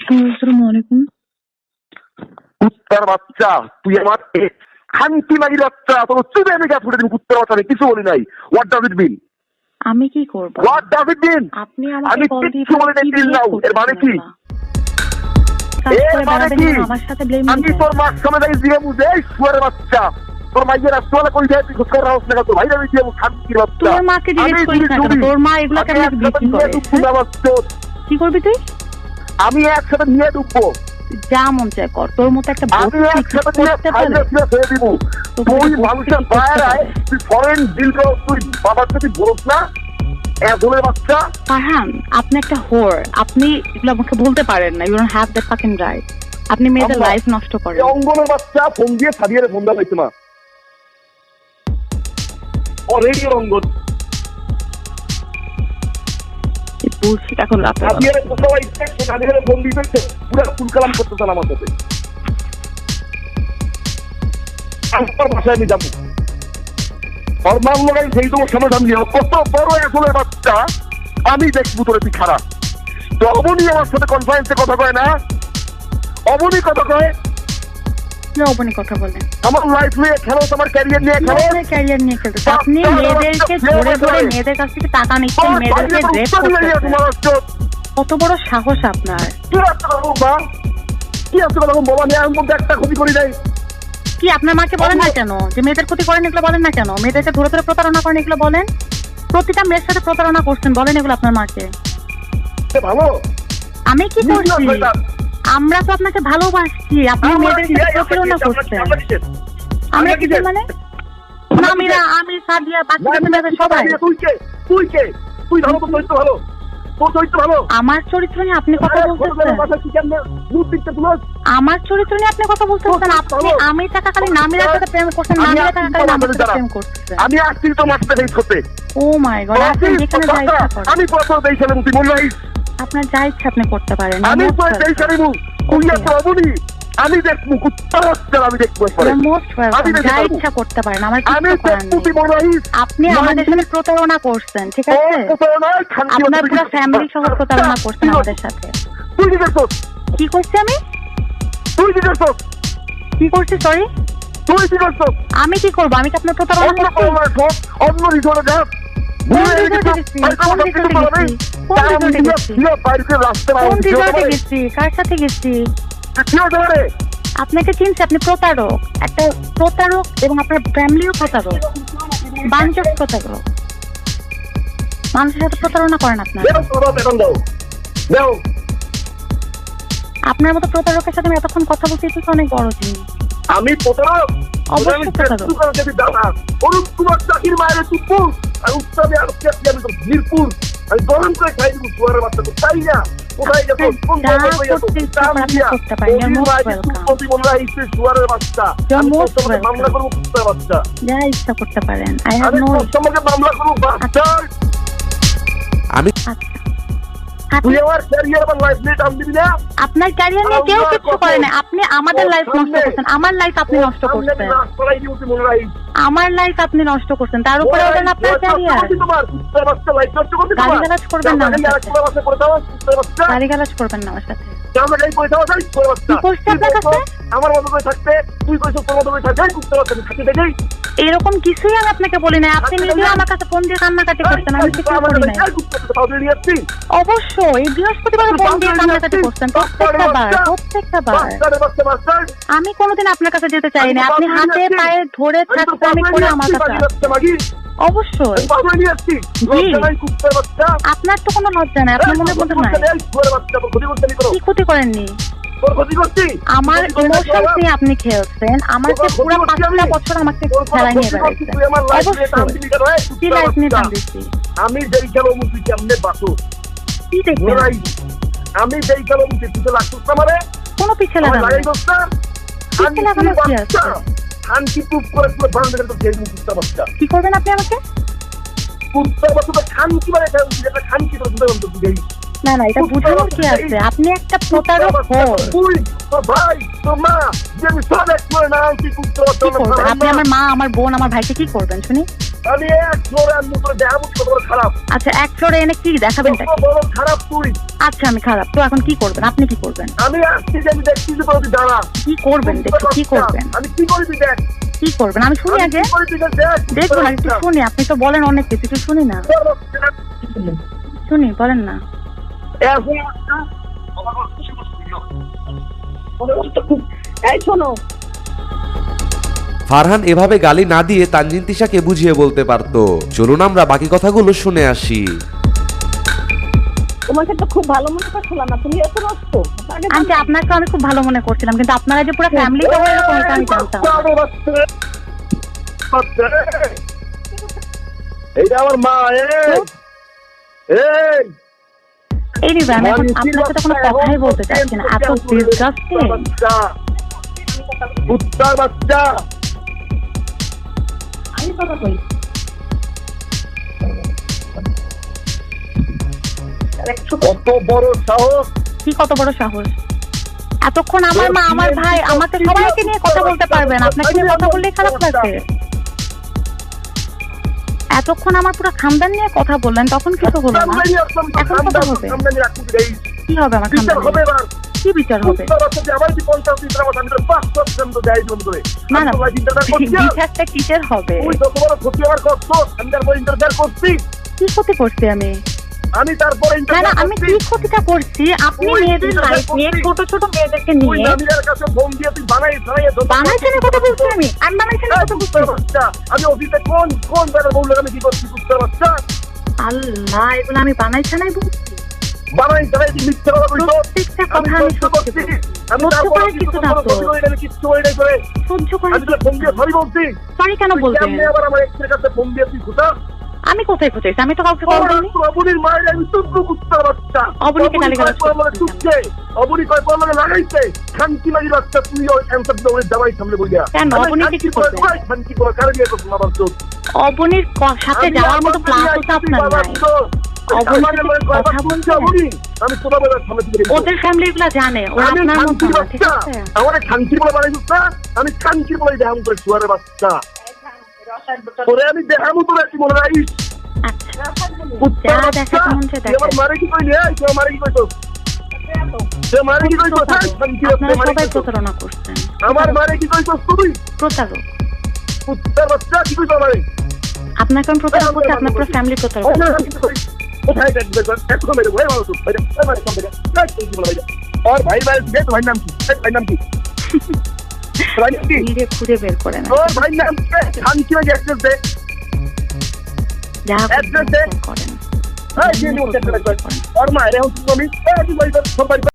আসসালামু আলাইকুম। কুত্তার বাচ্চা, তুই আমার খানকি মাগির বাচ্চা, তোর চুপে আমি গা ফুটে দিবি। কুত্তার বাচ্চা, কিছু বলি নাই। হোয়াট ডাজ ইট মিন? আমি কি করব? হোয়াট ডাজ ইট মিন? আপনি আমাকে আমি কল দিয়ে কিচ্ছু বলি নাই টিল নাও। এর মানে কি? এর মানে কি? আমার সাথে ব্লেম আমি তোর মার সামনে দাঁড়িয়ে দিয়ে বুঝে এই শুয়ারের বাচ্চা, তোর মাইয়ের রাস্তাওয়ালা কই যায় তুই খোঁজ রাখছ না? তোর ভাইরা দিয়ে খানকির বাচ্চা। তোর মাকে জিজ্ঞেস করিস না কেন? তোর মা এগুলো কেন বিক্রি করে? কি করবি তুই? আমি একসাথে নিয়ে ঢুকবো। যা মন চায় কর। তোর মতো একটা আমি একসাথে নিয়ে ফাইলে ফেলে দিব। তুই মানুষের বাইরে তুই ফরেন ডিল করো, তুই বাবার সাথে বলছ না এজলের বাচ্চা। ফারহান, আপনি একটা হোর। আপনি এগুলো আমাকে বলতে পারেন না। You don't have that fucking right. আপনি মেয়েদের লাইফ নষ্ট করেন। অঙ্গনের বাচ্চা ফোন দিয়ে সাদিয়ারে ফোন দেওয়া হয়েছে মা। অলরেডি অঙ্গন বুঝছি এখন রাতে সাদিয়ারে ফোন দেওয়া হয়েছে, সাদিয়ারে ফোন দিতেছে, পুরো ফুল কালাম করতেছেন আমার সাথে। আমার বাসায় আমি যাবো, ফরমান লাগাই সেই তোমার সামনে সামনে কত বড় এজলের বাচ্চা আমি দেখবো তোর তুই খারাপ। তো অবনী আমার সাথে কনফারেন্সে কথা কয় না, অবনী কথা কয়, অবনী কথা বলেন। আমার লাইফ নিয়ে খেলো, তোমার ক্যারিয়ার নিয়ে খেলো। ক্যারিয়ার নিয়ে খেলতে আপনি মেয়েদেরকে ধরে ধরে মেয়েদের কাছ থেকে টাকা নিচ্ছেন, মেয়েদেরকে রেপ করতেছেন। কত বড় সাহস আপনার! কি আছে বাবা, কি আছে বাবা বলা নিয়ে আমি মধ্যে একটা ক্ষতি করি নাই। কি আপনার মাকে বলেন না কেন যে মেয়েদের ক্ষতি করেন? এগুলো বলেন না কেন? মেয়েদেরকে ধরে ধরে প্রতারণা করেন, এগুলো বলেন। প্রতিটা মেয়ের সাথে প্রতারণা করছেন, বলেন এগুলো আপনার মাকে। ভালো আমি কি করছি? আমরা তো আপনাকে ভালোবাসছি, আপনি মেয়েদেরকে প্রতারণা করছেন। আমরা কি মানে নামিরা, আমি সাদিয়া, বাকি সবাই। তুই কে? তুই কে? তুই ভালো, তোর চরিত্র ভালো, তোর চরিত্র ভালো। আমার চরিত্র নিয়ে আপনি কথা বলতেছেন? আমার চরিত্র নিয়ে আপনি কথা বলতেছেন? আপনি আমি থাকাকালীন নামিরার সাথে প্রেম করছেন, নামিরা থাকাকালীন আমার সাথে প্রেম করতেছেন। আমি আসছি তোমার সাথে হেল্প করতে। ও মাই গড! আপনি যেখানে যা ইচ্ছা করেন। আমি কত দেইছিলাম তুই মনে নাই? আপনার যা ইচ্ছা আপনি করতে পারেন। আমি তো দেইছিলাম তুই এত অবনী। আমি দেখবো কুত্তার বাচ্চা, আমি দেখবো পরে। মোস্ট ওয়েলকাম, যা ইচ্ছা করতে পারেন, আমার আমি কিছু করার তুই নেই। মনে নাই? আপনি আমাদের সাথে প্রতারণা করছেন, ঠিক আছে? আপনার পুরো ফ্যামিলি সহ প্রতারণা করছেন আমাদের সাথে। তুই কি করছিস? কি করছি আমি? তুই কি করছিস? কি করছি? সরি, তুই কি করছিস? আমি কি করবো? আমি কি আপনার প্রতারণা করছি? অন্য রিসোর্টে যা, কার সাথে গেছি? কি হতে পারে? আপনাকে চিনছি, আপনি প্রতারক, একটা প্রতারক, এবং আপনার ফ্যামিলিও প্রতারক, বাঞ্চক প্রতারক। মানুষের সাথে প্রতারণা করেন আপনার। আপনার মতো প্রতারকের সাথে আমি এতক্ষণ কথা বলতে অনেক বড় জিনিস। আমি প্রতারক? অবশ্যই প্রতারক। আমি গরম করে খাই দিব শুয়ারের বাচ্চা, তো তাই না? কোথায় গেছো? শুয়ারের বাচ্চা মামলা করবো, কুত্তার বাচ্চা যা ইচ্ছা করতে পারেন। আমি মামলা করবো বাচ্চা। আমি তুই আমার ক্যারিয়ার বা লাইফ নিয়ে টান দিবি না? আপনার ক্যারিয়ার নিয়ে কেউ কিছু করে না। আপনি আমাদের লাইফ নষ্ট করছেন। আমার লাইফ আপনি নষ্ট করছেন। আমার লাইফ আপনি নষ্ট করছেন, তার উপরে ওটা না আপনার ক্যারিয়ার। গালিগালাজ করবেন না আমার সাথে। গালিগালাজ করবেন না আমার সাথে। কি করছে আপনার কাছে? আমার মতো করে থাকতে তুই কইছো, তোর মতো করে থাকতে কুত্তার বাচ্চা থাকতে দেখেই এরকম কিছুই আমি আপনাকে বলি না। আপনি নিজেও আমার কাছে ফোন দিয়ে কান্নাকাটি করছেন, আমি কিছু করি নাই। অবশ্যই এই বৃহস্পতিবার ফোন দিয়ে কান্নাকাটি করছেন প্রত্যেকটা বার। আমি কোনোদিন আপনার কাছে যেতে চাই না। আপনি হাতে পায়ে ধরে থাকতে আমি করে আমার কাছে। অবশ্যই আপনার তো কোনো লজ্জা নাই, আপনার মনের মধ্যে নাই। কি ক্ষতি করেননি? আমার ইমোশন নিয়ে আপনি খেলছেন, আমাকে পুরো 5টা বছর আমাকে খেলায় নিয়ে বেড়াইছেন। অবশ্যই কি লাইফ নিয়ে টান দিচ্ছি আমি যেই খেলো মুখি কেমনে বাসো, কি দেখবেন? আমি যেই খেলো মুখি পিছে লাগছিস না, মানে কোনো পিছে লাগানো লাগাই দোস্তা পিছে লাগানো কি আছে? খানকি প্রুফ করে পুরো বান্ধ করে তো যেই কুত্তা বাচ্চা। কি করবেন আপনি আমাকে? কুত্তা বাচ্চা তো খানকি মানে যেটা খানকি তো দুটো বন্ধ দিই না না, এটা বুঝানোর কি আছে? আপনি একটা প্রতারক হন। তুই তোর ভাই তোর মা যে আমি সব এক করে না কি কুত্তা বাচ্চা। আপনি আমার মা, আমার বোন, আমার ভাইকে কি করবেন শুনি? আমি এক ফ্লোরে আমি তোর দেখাবো কত বড় খারাপ। আচ্ছা, এক ফ্লোরে এনে কি দেখাবেন? কত বড় খারাপ তুই। আচ্ছা, আমি খারাপ তো এখন কি করবেন? আপনি কি করবেন? আমি আসছি যে আমি দেখছি যে তুই দাঁড়া। কি করবেন? দেখি কি করবেন। আমি কি করি তুই দেখ। কি করবেন আমি শুনি আগে। দেখুন একটু শুনি, আপনি তো বলেন অনেক কিছু, একটু শুনি না। শুনি, বলেন না। এই শোনো, ফারহান এভাবে গালি না দিয়ে তানজিন তিশাকে বুঝিয়ে বলতে পারতো। চলুন আমরা বাকি কথাগুলো শুনে আসি। তোমাকে তো খুব ভালো মনে করছিলাম না, তুমি এত নষ্ট। আন্টি আপনাকে আমি খুব ভালো মনে করছিলাম, কিন্তু আপনারা যে পুরো ফ্যামিলি তো এরকম এটা আমি জানতাম। এইটা আমার মা। এই নিবে আমি এখন আপনার সাথে কোনো কথাই বলতে চাচ্ছি না, এত ডিসগাস্টিং। কুত্তার বাচ্চা। আমি কথা কই, কত বড় সাহস। কি কত বড় সাহস? এতক্ষণ আমার মা, আমার ভাই, আমাকে সবাইকে নিয়ে কথা বলতে পারবেন, আপনাকে নিয়ে কথা বললেই খারাপ লাগে। এতক্ষণ আমার পুরো খানদান নিয়ে কথা বললেন, তখন কিছু হলো না, এখন কথা হবে। কি হবে আমার খানদান? কি বিচার হবে? না না, বিচারটা কিসের হবে? কি ক্ষতি করছি আমি? আমি তারপরে না না, আমি কি ক্ষতিটা করছি? আপনি মেয়েদের লাইফ নিয়ে, ছোট ছোট মেয়েদেরকে নিয়ে বানাইছেন কথা বলছি। আমি বানাইছেন কথা বলছি। আমি অফিসে কোন বেলা বললো আমি কি করছি বুঝতে পারছা? আল্লাহ, এগুলো আমি বানাইছে নাই বলছি। বানাই তারাই মিথ্যা কথা বলছো। প্রত্যেকটা কথা আমি সত্যি বলছি। আমি সহ্য তারপরে করার কিছু না তো। আমি কিচ্ছু বলি নাই করে। সহ্য করার আমি তোকে ফোন দিয়ে সরি বলছি। সরি কেন বলবেন? কেমনে আবার আমার এক্সের কাছে ফোন দিয়ে তুই খুঁটা? আমি কোথায় খুঁজেছি? আমি তো কাউকে কল করিনি। অবনীর মায়ের আমি তুব্য কুত্তার বাচ্চা। অবনীকে গালিগালাজ চুপছে। অবনী কয় পর লাগে লাগাইছে। শান্তি লাগি বাচ্চা তুই ওই অ্যান্সার দিতে ওই দাবাই সামনে বইয়া। কেন অবনীকে কি করবে? শান্তি করে কারে দিয়ে করছ আমার চোখ। অবনীর সাথে যাওয়ার মতো প্ল্যান তো আপনার নাই। কথা বলছে আমি তোমার বেলার সামনে দিকে ওদের ফ্যামিলি গুলা জানে ওরা আপনার মতো না, ঠিক আছে? আমার শান্তি বলে বানাইছিস না? আমি শান্তি বলে দেখাম করে শুয়ারের বাচ্চা। তোরে আমি দেখামু তোরা কি মনে রাখিস? আচ্ছা, যা দেখাতে মন চায় আমার দেখেন। মারে কি কইলি? তুই মারে কি কইছস? তুই মারে কি কইছস? আপনারা সবাই প্রতারণা করছেন। আমার মারে কি কইছস তুই? প্রতারক। কুত্তার বাচ্চা কি কইছস আমারে? আপনাকে আমি প্রতারণা করছি, আপনার পুরো ফ্যামিলি প্রতারক। কোথায় দেখবে একদম মেরে ভয় মারো তো ভাই মারে কম বেটা কাট তুই বল ভাই আর ভাই ভাই দে ভাই নাম কি? ভাই নাম কি? ভাই নাম কি? ধীরে খুঁজে বের করে না। ও ভাই নাম কি? শান্তি লাগে অ্যাড্রেস দে। যা অ্যাড্রেস দে। করেন। এই যে নিউ সেট করে। আর মারে হচ্ছে তুমি এই তুই ভাই সব